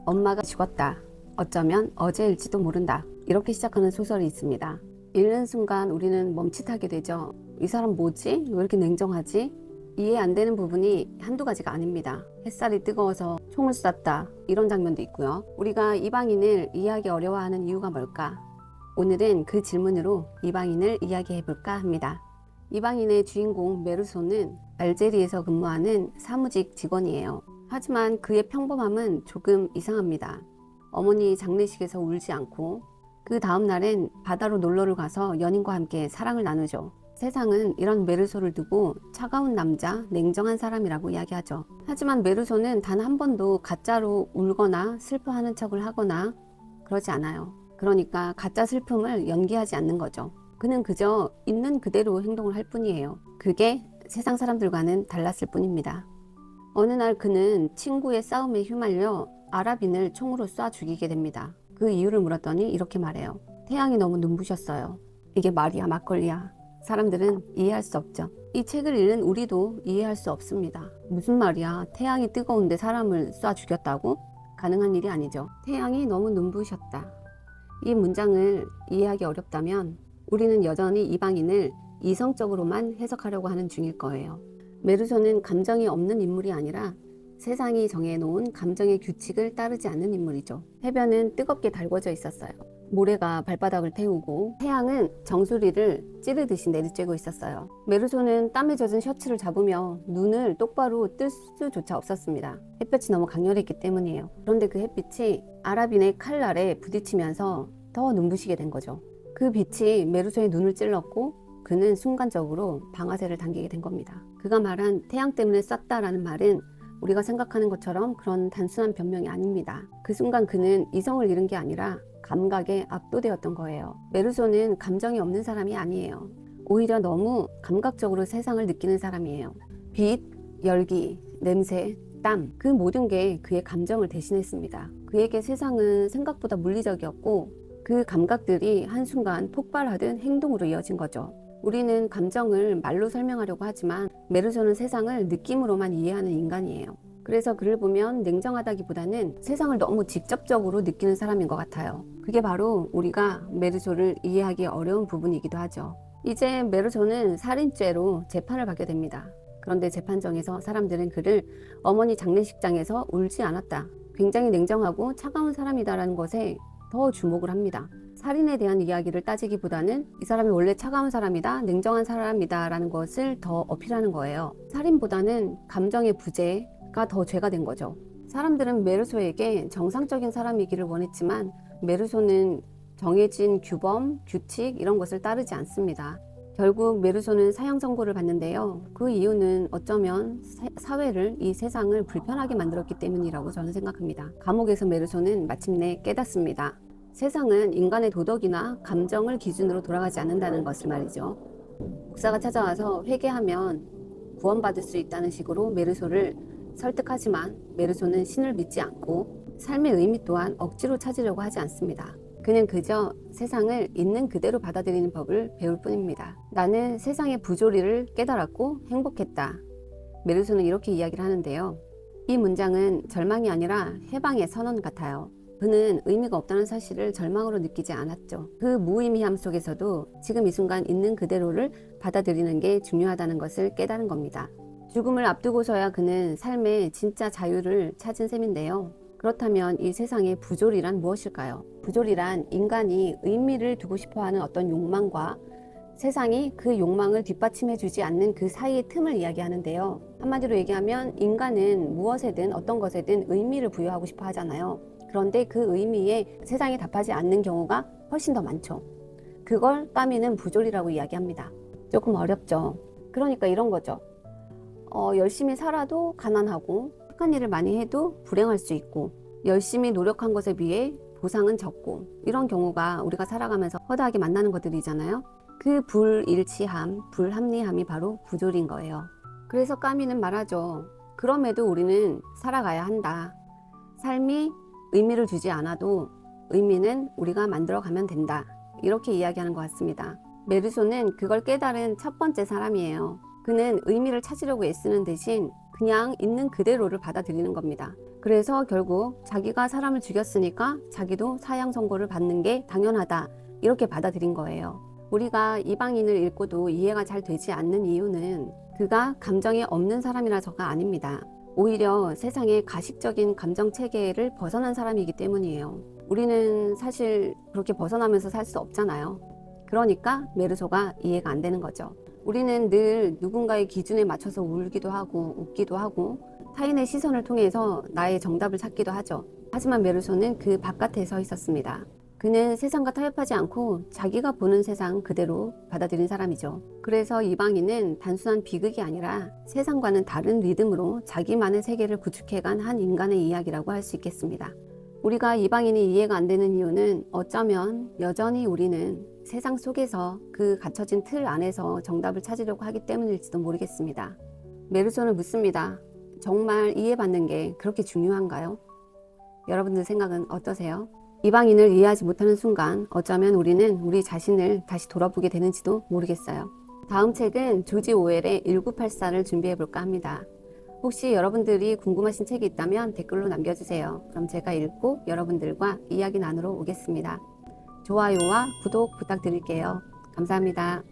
엄마가 죽었다. 어쩌면 어제일지도 모른다. 이렇게 시작하는 소설이 있습니다. 읽는 순간 우리는 멈칫하게 되죠. 이 사람 뭐지? 왜 이렇게 냉정하지? 이해 안 되는 부분이 한두 가지가 아닙니다. 햇살이 뜨거워서 총을 쐈다. 이런 장면도 있고요. 우리가 이방인을 이해하기 어려워하는 이유가 뭘까? 오늘은 그 질문으로 이방인을 이야기해볼까 합니다. 이방인의 주인공 메르소는 알제리에서 근무하는 사무직 직원이에요. 하지만 그의 평범함은 조금 이상합니다. 어머니 장례식에서 울지 않고 그 다음 날엔 바다로 놀러를 가서 연인과 함께 사랑을 나누죠. 세상은 이런 메르소를 두고 차가운 남자, 냉정한 사람이라고 이야기하죠. 하지만 메르소는 단 한 번도 가짜로 울거나 슬퍼하는 척을 하거나 그러지 않아요. 그러니까 가짜 슬픔을 연기하지 않는 거죠. 그는 그저 있는 그대로 행동을 할 뿐이에요. 그게 세상 사람들과는 달랐을 뿐입니다. 어느 날 그는 친구의 싸움에 휘말려 아랍인을 총으로 쏴 죽이게 됩니다. 그 이유를 물었더니 이렇게 말해요. 태양이 너무 눈부셨어요. 이게 말이야 막걸리야. 사람들은 이해할 수 없죠. 이 책을 읽는 우리도 이해할 수 없습니다. 무슨 말이야? 태양이 뜨거운데 사람을 쏴 죽였다고? 가능한 일이 아니죠. 태양이 너무 눈부셨다. 이 문장을 이해하기 어렵다면 우리는 여전히 이방인을 이성적으로만 해석하려고 하는 중일 거예요. 메르소는 감정이 없는 인물이 아니라 세상이 정해놓은 감정의 규칙을 따르지 않는 인물이죠. 해변은 뜨겁게 달궈져 있었어요. 모래가 발바닥을 태우고 태양은 정수리를 찌르듯이 내리쬐고 있었어요. 메르소는 땀에 젖은 셔츠를 잡으며 눈을 똑바로 뜰 수조차 없었습니다. 햇볕이 너무 강렬했기 때문이에요. 그런데 그 햇빛이 아랍인의 칼날에 부딪히면서 더 눈부시게 된 거죠. 그 빛이 메르소의 눈을 찔렀고 그는 순간적으로 방아쇠를 당기게 된 겁니다. 그가 말한 태양 때문에 쐈다라는 말은 우리가 생각하는 것처럼 그런 단순한 변명이 아닙니다. 그 순간 그는 이성을 잃은 게 아니라 감각에 압도되었던 거예요. 메르소는 감정이 없는 사람이 아니에요. 오히려 너무 감각적으로 세상을 느끼는 사람이에요. 빛, 열기, 냄새, 땀, 그 모든 게 그의 감정을 대신했습니다. 그에게 세상은 생각보다 물리적이었고 그 감각들이 한순간 폭발하듯 행동으로 이어진 거죠. 우리는 감정을 말로 설명하려고 하지만 메르소는 세상을 느낌으로만 이해하는 인간이에요. 그래서 그를 보면 냉정하다기보다는 세상을 너무 직접적으로 느끼는 사람인 것 같아요. 그게 바로 우리가 메르소를 이해하기 어려운 부분이기도 하죠. 이제 메르소는 살인죄로 재판을 받게 됩니다. 그런데 재판정에서 사람들은 그를 어머니 장례식장에서 울지 않았다. 굉장히 냉정하고 차가운 사람이다라는 것에 더 주목을 합니다. 살인에 대한 이야기를 따지기보다는 이 사람이 원래 차가운 사람이다, 냉정한 사람이다 라는 것을 더 어필하는 거예요. 살인보다는 감정의 부재가 더 죄가 된 거죠. 사람들은 메르소에게 정상적인 사람이기를 원했지만 메르소는 정해진 규범, 규칙 이런 것을 따르지 않습니다. 결국 메르소는 사형 선고를 받는데요. 그 이유는 어쩌면 사회를, 이 세상을 불편하게 만들었기 때문이라고 저는 생각합니다. 감옥에서 메르소는 마침내 깨닫습니다. 세상은 인간의 도덕이나 감정을 기준으로 돌아가지 않는다는 것을 말이죠. 목사가 찾아와서 회개하면 구원받을 수 있다는 식으로 메르소를 설득하지만 메르소는 신을 믿지 않고 삶의 의미 또한 억지로 찾으려고 하지 않습니다. 그는 그저 세상을 있는 그대로 받아들이는 법을 배울 뿐입니다. 나는 세상의 부조리를 깨달았고 행복했다. 메르소는 이렇게 이야기를 하는데요. 이 문장은 절망이 아니라 해방의 선언 같아요. 그는 의미가 없다는 사실을 절망으로 느끼지 않았죠. 그 무의미함 속에서도 지금 이 순간 있는 그대로를 받아들이는 게 중요하다는 것을 깨달은 겁니다. 죽음을 앞두고서야 그는 삶의 진짜 자유를 찾은 셈인데요. 그렇다면 이 세상의 부조리란 무엇일까요? 부조리란 인간이 의미를 두고 싶어하는 어떤 욕망과 세상이 그 욕망을 뒷받침해주지 않는 그 사이의 틈을 이야기하는데요. 한마디로 얘기하면 인간은 무엇에든 어떤 것에든 의미를 부여하고 싶어 하잖아요. 그런데 그 의미에 세상이 답하지 않는 경우가 훨씬 더 많죠. 그걸 까미는 부조리라고 이야기합니다. 조금 어렵죠. 그러니까 이런 거죠. 열심히 살아도 가난하고 착한 일을 많이 해도 불행할 수 있고 열심히 노력한 것에 비해 보상은 적고 이런 경우가 우리가 살아가면서 허다하게 만나는 것들이잖아요. 그 불일치함, 불합리함이 바로 부조리인 거예요. 그래서 까미는 말하죠. 그럼에도 우리는 살아가야 한다. 삶이 의미를 주지 않아도 의미는 우리가 만들어가면 된다. 이렇게 이야기하는 것 같습니다. 메르소는 그걸 깨달은 첫 번째 사람이에요. 그는 의미를 찾으려고 애쓰는 대신 그냥 있는 그대로를 받아들이는 겁니다. 그래서 결국 자기가 사람을 죽였으니까 자기도 사형 선고를 받는 게 당연하다, 이렇게 받아들인 거예요. 우리가 이방인을 읽고도 이해가 잘 되지 않는 이유는 그가 감정이 없는 사람이라서가 아닙니다. 오히려 세상의 가식적인 감정 체계를 벗어난 사람이기 때문이에요. 우리는 사실 그렇게 벗어나면서 살 수 없잖아요. 그러니까 메르소가 이해가 안 되는 거죠. 우리는 늘 누군가의 기준에 맞춰서 울기도 하고 웃기도 하고 타인의 시선을 통해서 나의 정답을 찾기도 하죠. 하지만 메르소는 그 바깥에 서 있었습니다. 그는 세상과 타협하지 않고 자기가 보는 세상 그대로 받아들인 사람이죠. 그래서 이방인은 단순한 비극이 아니라 세상과는 다른 리듬으로 자기만의 세계를 구축해간 한 인간의 이야기라고 할 수 있겠습니다. 우리가 이방인이 이해가 안 되는 이유는 어쩌면 여전히 우리는 세상 속에서 그 갇혀진 틀 안에서 정답을 찾으려고 하기 때문일지도 모르겠습니다. 메르소는 묻습니다. 정말 이해받는 게 그렇게 중요한가요? 여러분들 생각은 어떠세요? 이방인을 이해하지 못하는 순간 어쩌면 우리는 우리 자신을 다시 돌아보게 되는지도 모르겠어요. 다음 책은 조지 오웰의 1984를 준비해 볼까 합니다. 혹시 여러분들이 궁금하신 책이 있다면 댓글로 남겨주세요. 그럼 제가 읽고 여러분들과 이야기 나누러 오겠습니다. 좋아요와 구독 부탁드릴게요. 감사합니다.